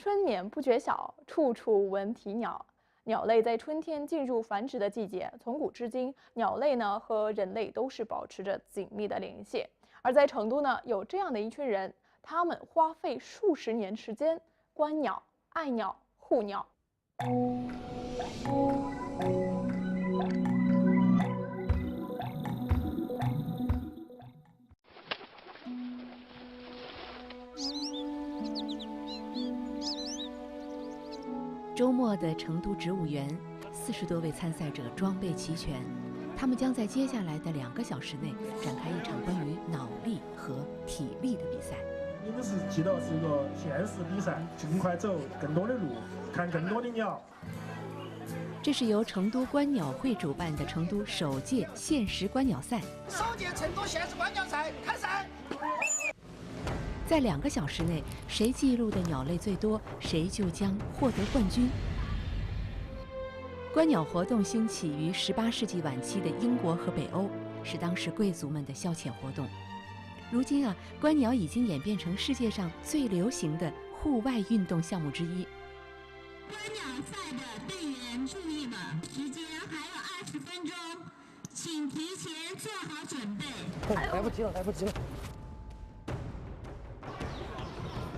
春眠不觉晓，处处闻啼鸟。鸟类在春天进入繁殖的季节，从古至今，鸟类呢和人类都是保持着紧密的联系。而在成都呢，有这样的一群人，他们花费数十年时间观鸟、爱鸟、护鸟。周末的成都植物园，40多位参赛者装备齐全，他们将在接下来的2个小时内展开一场关于脑力和体力的比赛。你们是记得是一个限时比赛，尽快走更多的路，看更多的鸟。这是由成都观鸟会主办的成都首届限时观鸟赛。首届成都限时观鸟赛开赛。在2个小时内，谁记录的鸟类最多，谁就将获得冠军。观鸟活动兴起于18世纪晚期的英国和北欧，是当时贵族们的消遣活动。如今啊，观鸟已经演变成世界上最流行的户外运动项目之一。观鸟赛的队员注意了，时间还有20分钟，请提前做好准备。来不及了，来不及了。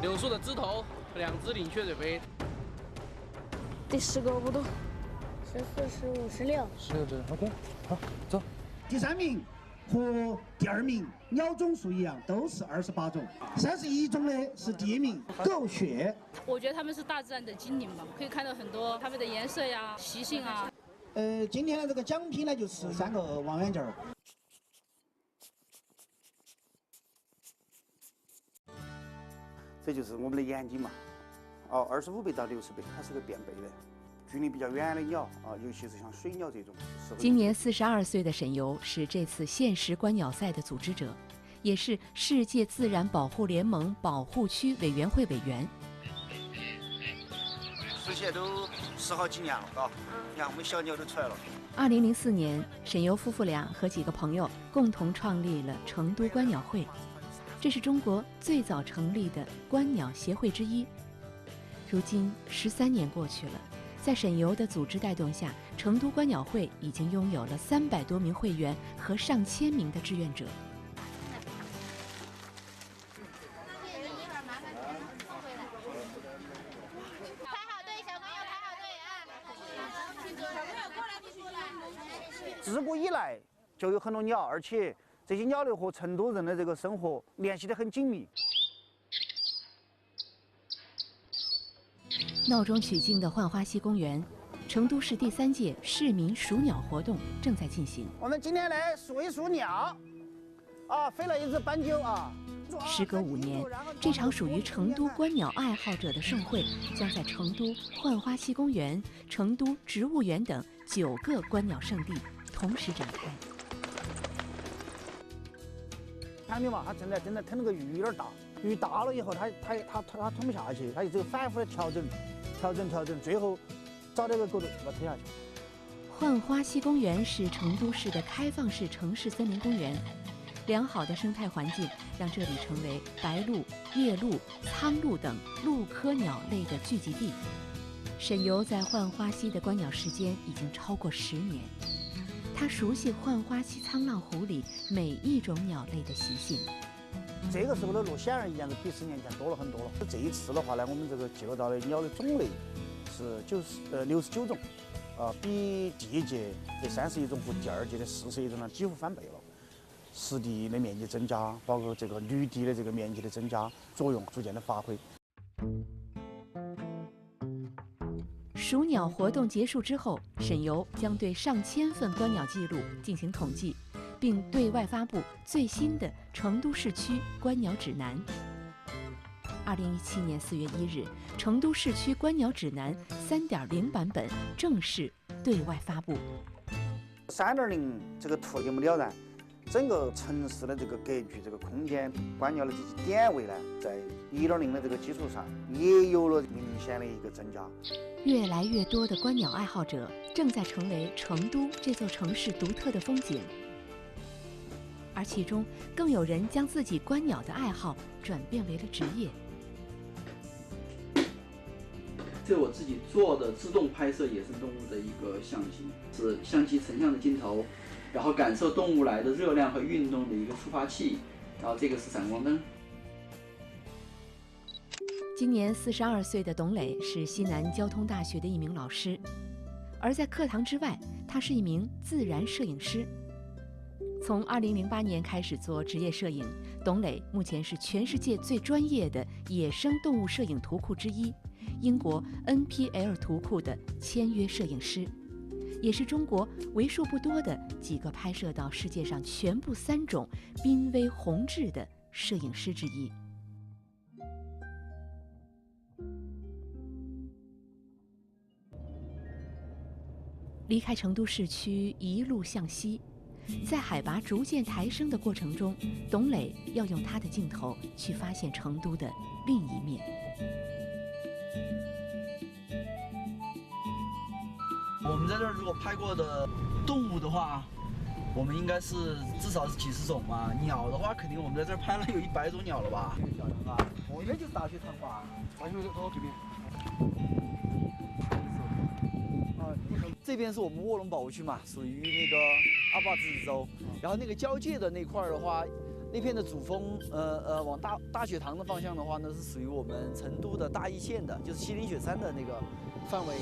柳树的枝头，2只领雀嘴飞。第10个不多14、15、16。16只 ，OK， 好，走。第3名和第2名鸟种数一样，都是28种，31种的是第1名狗血。我觉得它们是大自然的精灵吧，可以看到很多它们的颜色呀、习性啊。今天的这个奖品呢，就是3个望远镜。这就是我们的眼睛嘛，25倍到60倍，它是个变倍的。距离比较远的鸟尤其是像水鸟这种。今年42岁的沈游是这次限时观鸟赛的组织者，也是世界自然保护联盟保护区委员会委员。之前都10好几年了你看我们小鸟都出来了。2004年，沈游夫妇俩和几个朋友共同创立了成都观鸟会。这是中国最早成立的观鸟协会之一。如今13年过去了，在沈游的组织带动下，成都观鸟会已经拥有了300多名会员和上千名的志愿者。排好队，小朋友排好队啊！小朋友过来，必须来。自古以来就有很多鸟，而且这些鸟类和成都人的这个生活联系得很紧密。闹中取静的浣花溪公园，成都市第3届市民数鸟活动正在进行。我们今天来数一数鸟，飞了一只斑鸠时隔5年，这场属于成都观鸟爱好者的盛会将在成都浣花溪公园、成都植物园等9个观鸟胜地同时展开。看到嘛，它正在腾那个鱼有点大，鱼大了以后，它吞不下去，它一直反复的调整，最后找到个角度把它推下去。浣花溪公园是成都市的开放式城市森林公园，良好的生态环境让这里成为白鹭、夜鹭、苍鹭等鹭科鸟类的聚集地。沈游在浣花溪的观鸟时间已经超过10年，他熟悉浣花溪沧浪湖里每一种鸟类的习性。这个时候的鹭显而易见是比10年前多了很多了。这一次的话呢，我们这个记录到的鸟的种类是69种，比第1届的31种和第2届的41种呢几乎翻倍了。湿地的面积增加，包括这个绿地的这个面积的增加，作用逐渐的发挥。数鸟活动结束之后，沈游将对上千份观鸟记录进行统计，并对外发布最新的成都市区观鸟指南。2017年4月1日，成都市区观鸟指南3.0版本正式对外发布。3.0这个图一目了然。整个城市的这个格局、这个空间、观鸟的这些点位呢，在1.0的这个基础上，也有了明显的一个增加。越来越多的观鸟爱好者正在成为成都这座城市独特的风景，而其中更有人将自己观鸟的爱好转变为了职业。这我自己做的自动拍摄野生动物的一个相机，是相机成像的镜头，然后感受动物来的热量和运动的一个触发器，然后这个是闪光灯。今年42岁的董磊是西南交通大学的一名老师，而在课堂之外，他是一名自然摄影师。从2008年开始做职业摄影，董磊目前是全世界最专业的野生动物摄影图库之一，英国 NPL 图库的签约摄影师，也是中国为数不多的几个拍摄到世界上全部3种濒危红雉的摄影师之一。离开成都市区，一路向西，在海拔逐渐抬升的过程中，董磊要用他的镜头去发现成都的另一面。我们在这儿如果拍过的动物的话，我们应该是至少是几十种嘛。鸟的话，肯定我们在这儿拍了有100种鸟了吧？小杨啊，我应该就是大学堂吧，大学到这边。这边是我们卧龙保护区嘛，属于那个阿坝自治州。然后那个交界的那块的话，那片的主峰，往大雪堂的方向的话呢，是属于我们成都的大邑县的，就是西岭雪山的那个范围。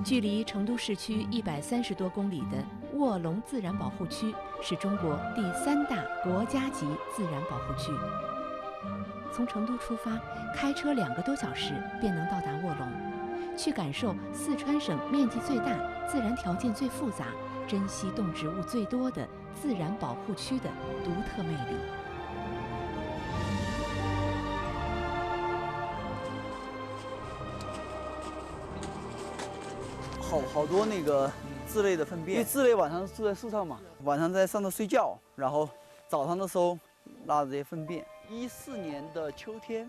距离成都市区130多公里的卧龙自然保护区是中国第3大国家级自然保护区。从成都出发，开车2个多小时便能到达卧龙。去感受四川省面积最大、自然条件最复杂、珍稀动植物最多的自然保护区的独特魅力。好多那个雉类的粪便，因为雉类晚上住在树上嘛，晚上在上头睡觉，然后早上的时候拉着这些粪便。14年的秋天，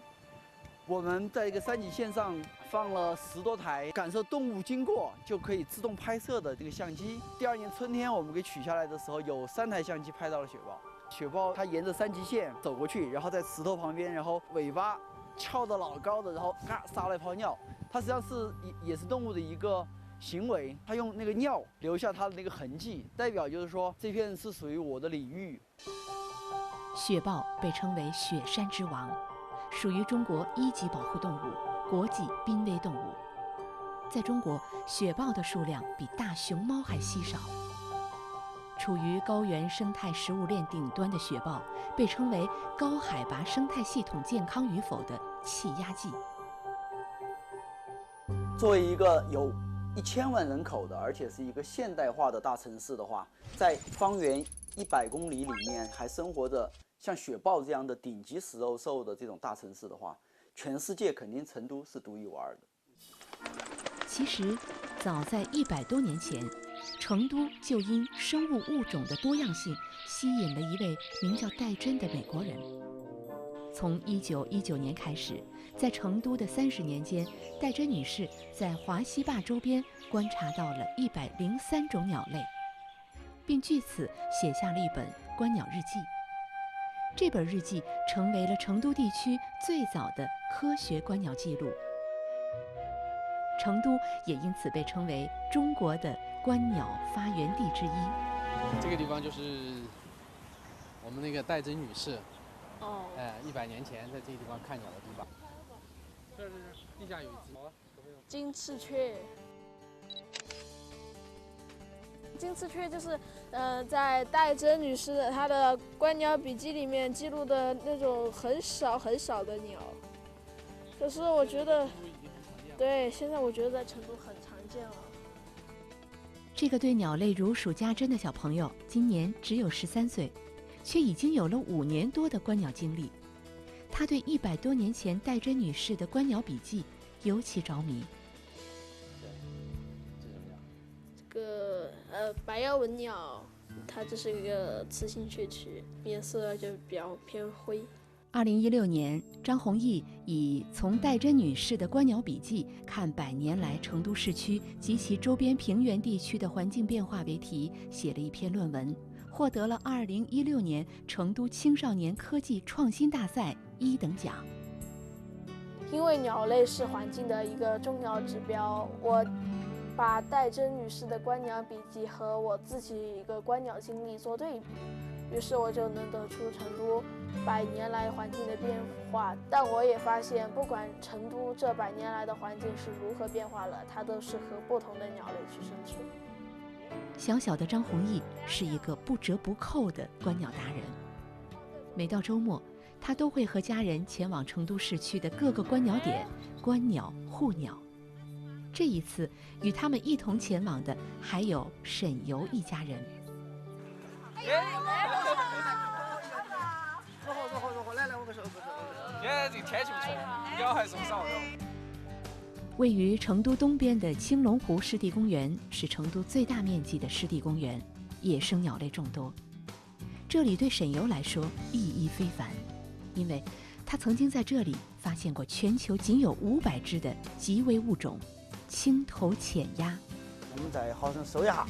我们在一个3级线上放了10多台感受动物经过就可以自动拍摄的这个相机。第2年春天我们给取下来的时候，有3台相机拍到了雪豹。雪豹它沿着3级线走过去，然后在石头旁边，然后尾巴翘得老高的，然后嘎撒了一泡尿。它实际上是野生动物的一个行为，它用那个尿留下它的那个痕迹，代表就是说这片是属于我的领域。雪豹被称为雪山之王，属于中国1级保护动物、国际濒危动物。在中国，雪豹的数量比大熊猫还稀少。处于高原生态食物链顶端的雪豹，被称为高海拔生态系统健康与否的气压计。作为一个有1000万人口的，而且是一个现代化的大城市的话，在方圆100公里里面还生活着像雪豹这样的顶级食肉兽的这种大城市的话，全世界肯定成都是独一无二的。其实，早在100多年前，成都就因生物物种的多样性，吸引了一位名叫戴珍的美国人。从1919年开始，在成都的30年间，戴珍女士在华西坝周边观察到了103种鸟类，并据此写下了一本观鸟日记。这本日记成为了成都地区最早的科学观鸟记录。成都也因此被称为中国的观鸟发源地之一。这个地方就是我们那个戴珍女士，100年前在这个地方看鸟的地方。这地下有一只金翅雀。金翅雀就是在戴珍女士的她的观鸟笔记里面记录的那种很少很少的鸟，可是我觉得，对，现在我觉得在成都很常见了。这个对鸟类如数家珍的小朋友，今年只有13岁，却已经有了5年多的观鸟经历。他对100多年前戴珍女士的观鸟笔记尤其着迷。这个白腰文鸟，它就是一个雌性雀曲，颜色就比较偏灰。2016年，张弘毅以从戴珍女士的观鸟笔记看100年来成都市区及其周边平原地区的环境变化为题，写了一篇论文，获得了2016年成都青少年科技创新大赛1等奖。因为鸟类是环境的一个重要指标，我把戴珍女士的观鸟笔记和我自己一个观鸟经历做对比，于是我就能得出成都100年来环境的变化。但我也发现，不管成都这100年来的环境是如何变化了，它都适合不同的鸟类去生存。小小的张弘毅是一个不折不扣的观鸟达人，每到周末，他都会和家人前往成都市区的各个观鸟点观鸟护鸟。这一次与他们一同前往的还有沈游一家人。来，我跟你说，现在这个天气不错，鸟还是不少。位于成都东边的青龙湖湿地公园是成都最大面积的湿地公园，野生鸟类众多。这里对沈游来说意义非凡，因为他曾经在这里发现过全球仅有500只的极危物种青头浅鸭。我们再好生搜一下，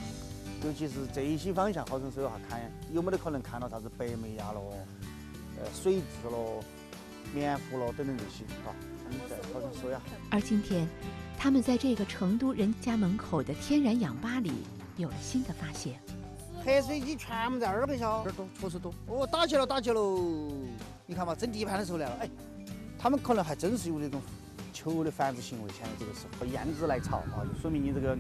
尤其是这一些方向好生搜一下，看有没得可能看到啥子白眉鸭咯、水蛭咯、棉狐咯等等这些啊。我们再好生搜一下。而今天，他们在这个成都人家门口的天然氧吧里有了新的发现。黑水鸡全部在2倍小，多，确实多。哦，打起喽！你看嘛，争地盘的时候来了。哎，他们可能还真是有那种球的繁殖行为。现在这个时候，燕子来巢啊，就说明你这个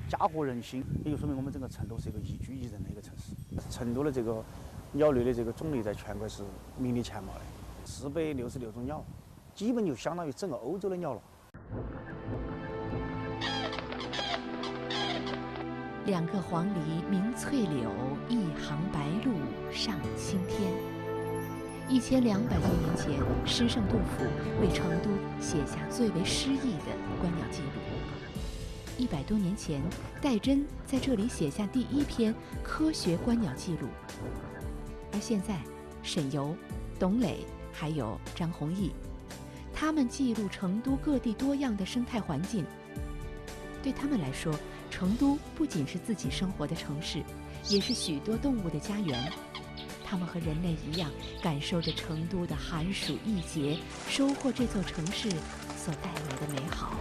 家和人心，也就说明我们整个成都是一个宜居宜人的一个城市。成都的这个鸟类的这个种类在全国是名列前茅的，466种鸟，基本就相当于整个欧洲的鸟了。2个黄鹂鸣翠柳，一行白鹭上青天。1200多年前，诗圣杜甫为成都写下最为诗意的观鸟记录。100多年前，戴珍在这里写下第1篇科学观鸟记录。而现在，沈游、董磊还有张弘毅，他们记录成都各地多样的生态环境。对他们来说，成都不仅是自己生活的城市，也是许多动物的家园。他们和人类一样，感受着成都的寒暑易节，收获这座城市所带来的美好。